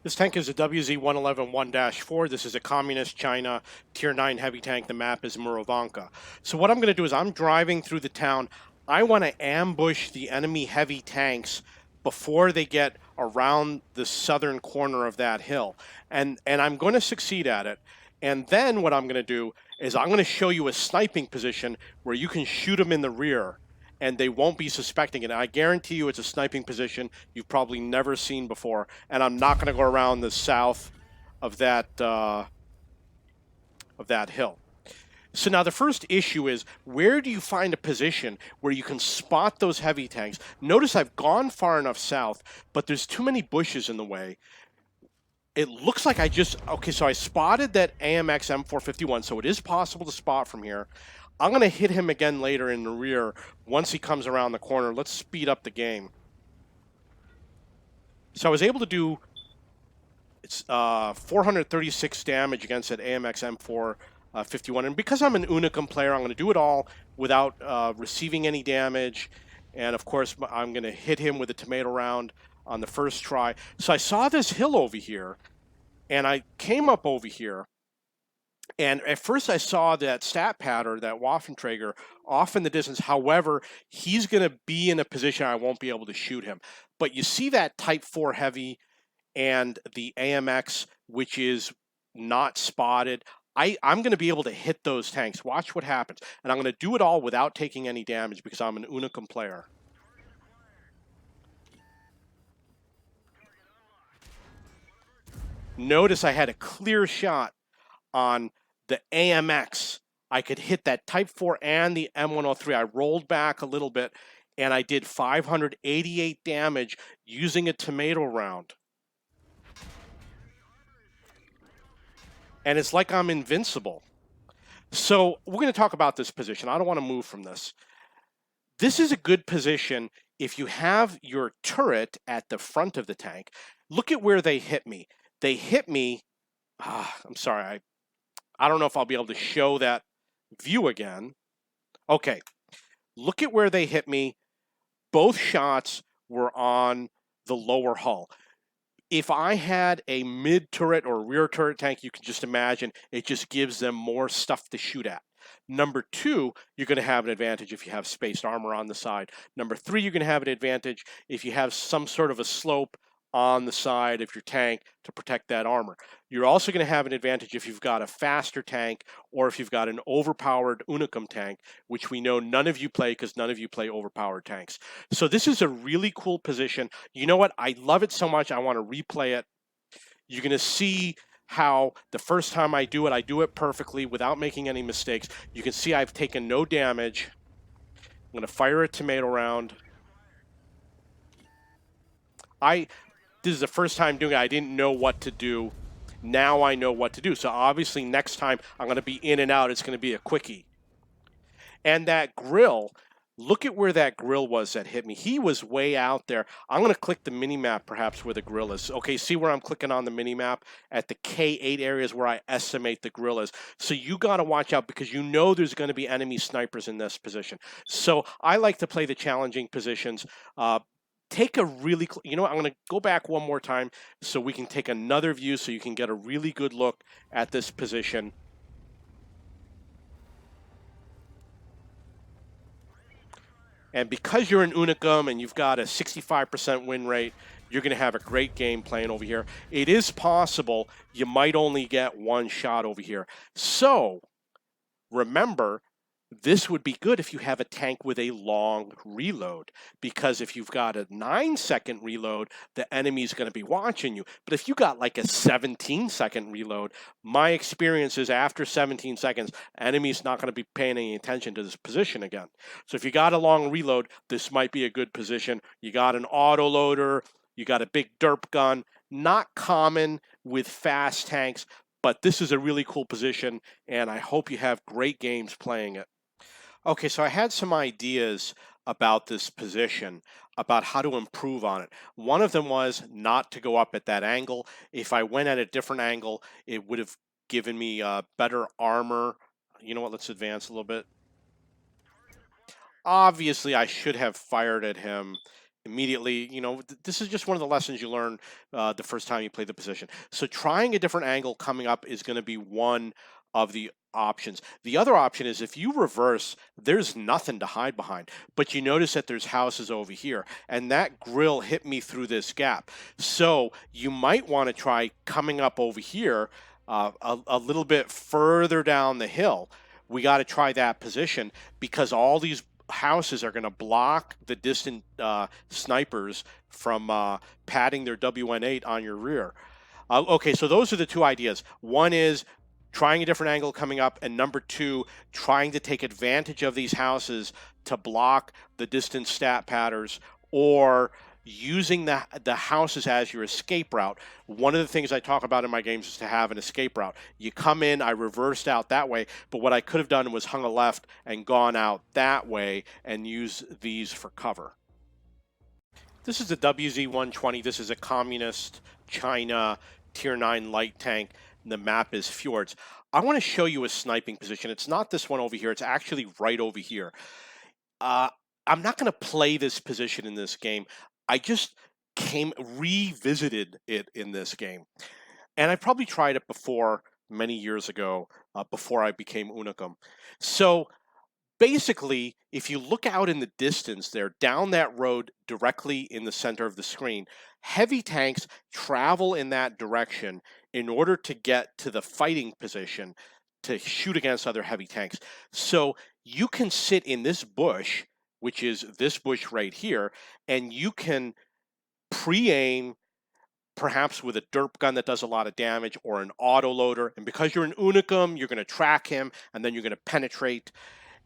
This tank is a WZ-111-1-4. This is a communist China Tier 9 heavy tank. The map is Murovanka. So what I'm going to do is I'm driving through the town. I want to ambush the enemy heavy tanks before they get around the southern corner of that hill. And I'm going to succeed at it. And then what I'm going to do is I'm going to show you a sniping position where you can shoot them in the rear and they won't be suspecting it. And I guarantee you it's a sniping position you've probably never seen before. And I'm not going to go around the south of that hill. So now the first issue is, where do you find a position where you can spot those heavy tanks? Notice I've gone far enough south, but there's too many bushes in the way. It looks like so I spotted that AMX M451, so it is possible to spot from here. I'm going to hit him again later in the rear once he comes around the corner. Let's speed up the game. So I was able to do 436 damage against that AMX M451. And because I'm an Unicum player, I'm going to do it all without receiving any damage. And of course, I'm going to hit him with a tomato round on the first try. So I saw this hill over here, and I came up over here. And at first I saw that stat pattern, that Waffenträger, off in the distance. However, he's going to be in a position I won't be able to shoot him. But you see that Type 4 heavy and the AMX, which is not spotted. I'm going to be able to hit those tanks. Watch what happens. And I'm going to do it all without taking any damage because I'm an Unicum player. Notice I had a clear shot on the AMX. I could hit that Type 4 and the M103. I rolled back a little bit, and I did 588 damage using a tomato round. And it's like I'm invincible. So we're going to talk about this position. I don't want to move from this. This is a good position if you have your turret at the front of the tank. Look at where they hit me. They hit me. I'm sorry. I don't know if I'll be able to show that view again. Okay. Look at where they hit me. Both shots were on the lower hull. If I had a mid turret or rear turret tank, you can just imagine it just gives them more stuff to shoot at. Number two, you're going to have an advantage if you have spaced armor on the side. Number three, you're going to have an advantage if you have some sort of a slope on the side of your tank to protect that armor. You're also going to have an advantage if you've got a faster tank or if you've got an overpowered Unicum tank, which we know none of you play because none of you play overpowered tanks. So this is a really cool position. You know what? I love it so much, I want to replay it. You're going to see how the first time I do it perfectly without making any mistakes. You can see I've taken no damage. I'm going to fire a tomato round. This is the first time doing it. I didn't know what to do. Now I know what to do. So obviously next time I'm going to be in and out. It's going to be a quickie. And that grill, look at where that grill was that hit me. He was way out there. I'm going to click the mini-map perhaps where the grill is. Okay, see where I'm clicking on the mini-map? At the K8 areas where I estimate the grill is. So you got to watch out because you know there's going to be enemy snipers in this position. So I like to play the challenging positions. Take a really, I'm going to go back one more time so we can take another view so you can get a really good look at this position. And because you're an Unicum and you've got a 65% win rate, you're going to have a great game playing over here. It is possible you might only get one shot over here. So remember, this would be good if you have a tank with a long reload, because if you've got a 9-second reload, the enemy's going to be watching you. But if you got like a 17-second reload, my experience is after 17 seconds, enemy's not going to be paying any attention to this position again. So if you got a long reload, this might be a good position. You got an autoloader, you got a big derp gun, not common with fast tanks, but this is a really cool position, and I hope you have great games playing it. Okay, so I had some ideas about this position, about how to improve on it. One of them was not to go up at that angle. If I went at a different angle, it would have given me better armor. You know what, let's advance a little bit. Obviously, I should have fired at him immediately, you know, this is just one of the lessons you learn the first time you play the position. So trying a different angle coming up is going to be one of the options. The other option is if you reverse, there's nothing to hide behind, but you notice that there's houses over here, and that grill hit me through this gap. So you might want to try coming up over here a little bit further down the hill. We got to try that position because all these houses are going to block the distant snipers from padding their WN8 on your rear. Okay, so those are the two ideas. One is trying a different angle coming up, and number two, trying to take advantage of these houses to block the distant stat padders, or using the houses as your escape route. One of the things I talk about in my games is to have an escape route. You come in, I reversed out that way, but what I could have done was hung a left and gone out that way and use these for cover. This is a WZ-120. This is a communist China Tier 9 light tank. The map is Fjords. I want to show you a sniping position. It's not this one over here. It's actually right over here. I'm not going to play this position in this game. I just revisited it in this game. And I probably tried it before many years ago, before I became Unicum. So basically, if you look out in the distance there, down that road directly in the center of the screen, heavy tanks travel in that direction in order to get to the fighting position to shoot against other heavy tanks. So you can sit in this bush, which is this bush right here, and you can pre-aim perhaps with a derp gun that does a lot of damage or an autoloader. And because you're an Unicum, you're going to track him, and then you're going to penetrate,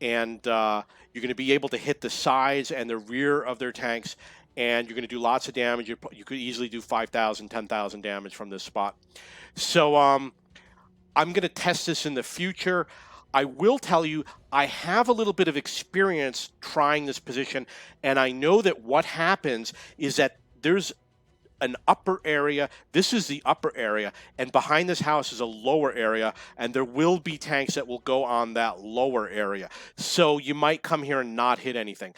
and you're going to be able to hit the sides and the rear of their tanks, and you're going to do lots of damage. You could easily do 5,000, 10,000 damage from this spot. So I'm going to test this in the future. I will tell you, I have a little bit of experience trying this position, and I know that what happens is that there's an upper area. This is the upper area, and behind this house is a lower area, and there will be tanks that will go on that lower area. So you might come here and not hit anything.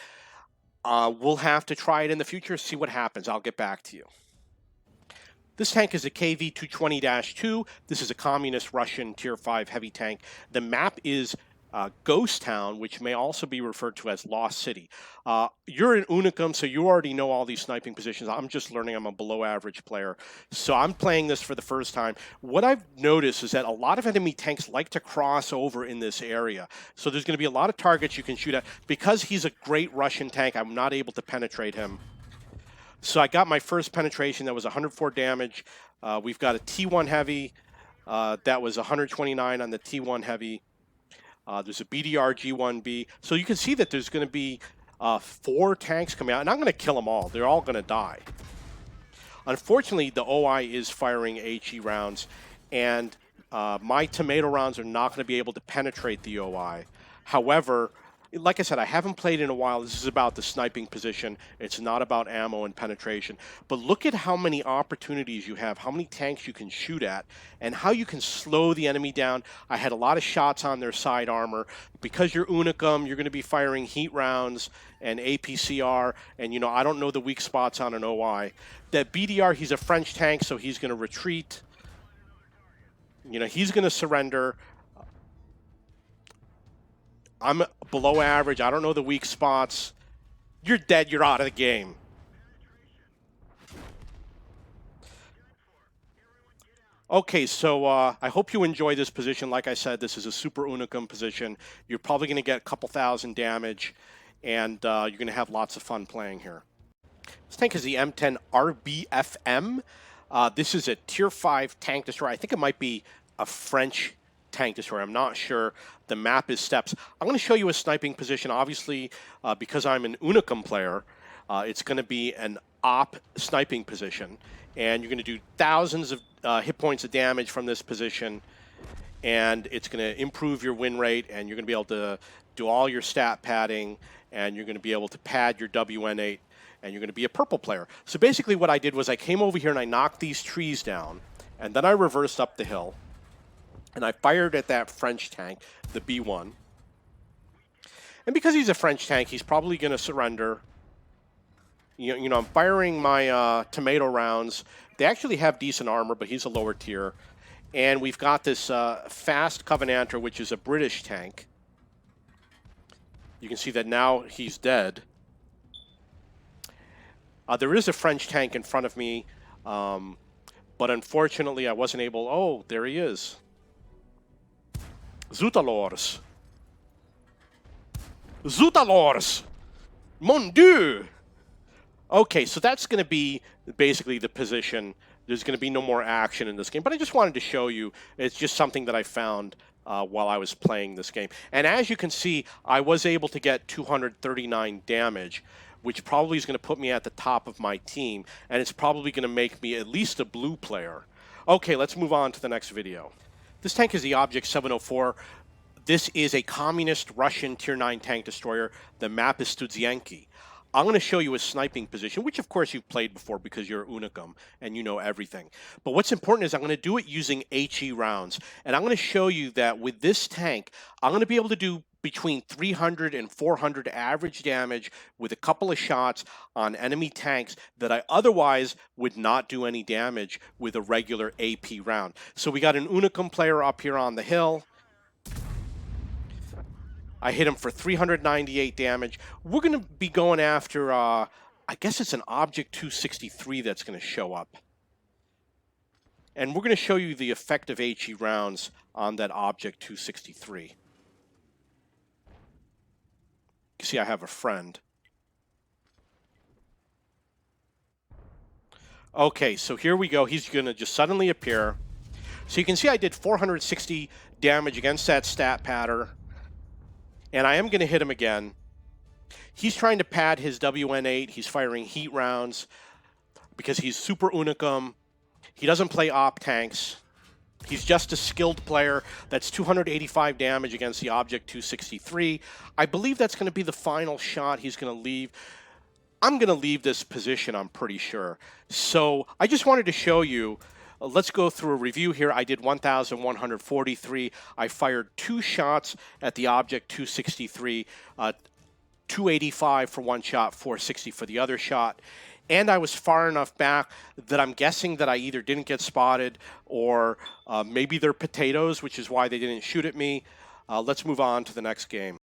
We'll have to try it in the future, see what happens. I'll get back to you. This tank is a KV-220-2. This is a communist Russian Tier 5 heavy tank. The map is Ghost Town, which may also be referred to as Lost City. You're an Unicum, so you already know all these sniping positions. I'm just learning. I'm a below-average player. So I'm playing this for the first time. What I've noticed is that a lot of enemy tanks like to cross over in this area. So there's going to be a lot of targets you can shoot at. Because he's a great Russian tank, I'm not able to penetrate him. So I got my first penetration. That was 104 damage. We've got a T1 heavy. That was 129 on the T1 heavy. There's a BDR G1B. So you can see that there's going to be 4 tanks coming out. And I'm going to kill them all. They're all going to die. Unfortunately, the OI is firing HE rounds. And my tomato rounds are not going to be able to penetrate the OI. However, like I said, I haven't played in a while. This is about the sniping position. It's not about ammo and penetration. But look at how many opportunities you have, how many tanks you can shoot at, and how you can slow the enemy down. I had a lot of shots on their side armor. Because you're Unicum, you're going to be firing heat rounds and APCR, and, you know, I don't know the weak spots on an OI. That BDR, he's a French tank, so he's going to retreat. You know, he's going to surrender. I'm below average. I don't know the weak spots. You're dead. You're out of the game. Okay, so I hope you enjoy this position. Like I said, this is a super Unicum position. You're probably going to get a couple thousand damage, and you're going to have lots of fun playing here. This tank is the M10 RBFM. This is a Tier 5 tank destroyer. I think it might be a French tank destroyer. I'm not sure. The map is steps. I'm going to show you a sniping position. Obviously, because I'm an Unicum player, it's going to be an op sniping position. And you're going to do thousands of hit points of damage from this position. And it's going to improve your win rate. And you're going to be able to do all your stat padding. And you're going to be able to pad your WN8. And you're going to be a purple player. So basically what I did was I came over here and I knocked these trees down. And then I reversed up the hill. And I fired at that French tank, the B1. And because he's a French tank, he's probably going to surrender. I'm firing my tomato rounds. They actually have decent armor, but he's a lower tier. And we've got this fast Covenanter, which is a British tank. You can see that now he's dead. There is a French tank in front of me, but unfortunately I wasn't able... Oh, there he is. Zutalors. Zutalors! Mon Dieu! Okay, so that's going to be basically the position. There's going to be no more action in this game, but I just wanted to show you. It's just something that I found while I was playing this game. And as you can see, I was able to get 239 damage, which probably is going to put me at the top of my team, and it's probably going to make me at least a blue player. Okay, let's move on to the next video. This tank is the Object 704. This is a communist Russian Tier 9 tank destroyer. The map is Studzianki. I'm going to show you a sniping position, which of course you've played before because you're Unicum and you know everything. But what's important is I'm going to do it using HE rounds. And I'm going to show you that with this tank, I'm going to be able to do between 300 and 400 average damage with a couple of shots on enemy tanks that I otherwise would not do any damage with a regular AP round. So we got an Unicum player up here on the hill. I hit him for 398 damage. We're going to be going after, I guess it's an Object 263 that's going to show up. And we're going to show you the effect of HE rounds on that Object 263. You can see I have a friend. Okay, so here we go. He's going to just suddenly appear. So you can see I did 460 damage against that stat pattern. And I am going to hit him again. He's trying to pad his WN8. He's firing heat rounds because he's super Unicum. He doesn't play op tanks. He's just a skilled player. That's 285 damage against the Object 263. I believe that's going to be the final shot he's going to leave. I'm going to leave this position, I'm pretty sure. So I just wanted to show you. Let's go through a review here. I did 1,143. I fired 2 shots at the Object 263, 285 for one shot, 460 for the other shot. And I was far enough back that I'm guessing that I either didn't get spotted or maybe they're potatoes, which is why they didn't shoot at me. Let's move on to the next game.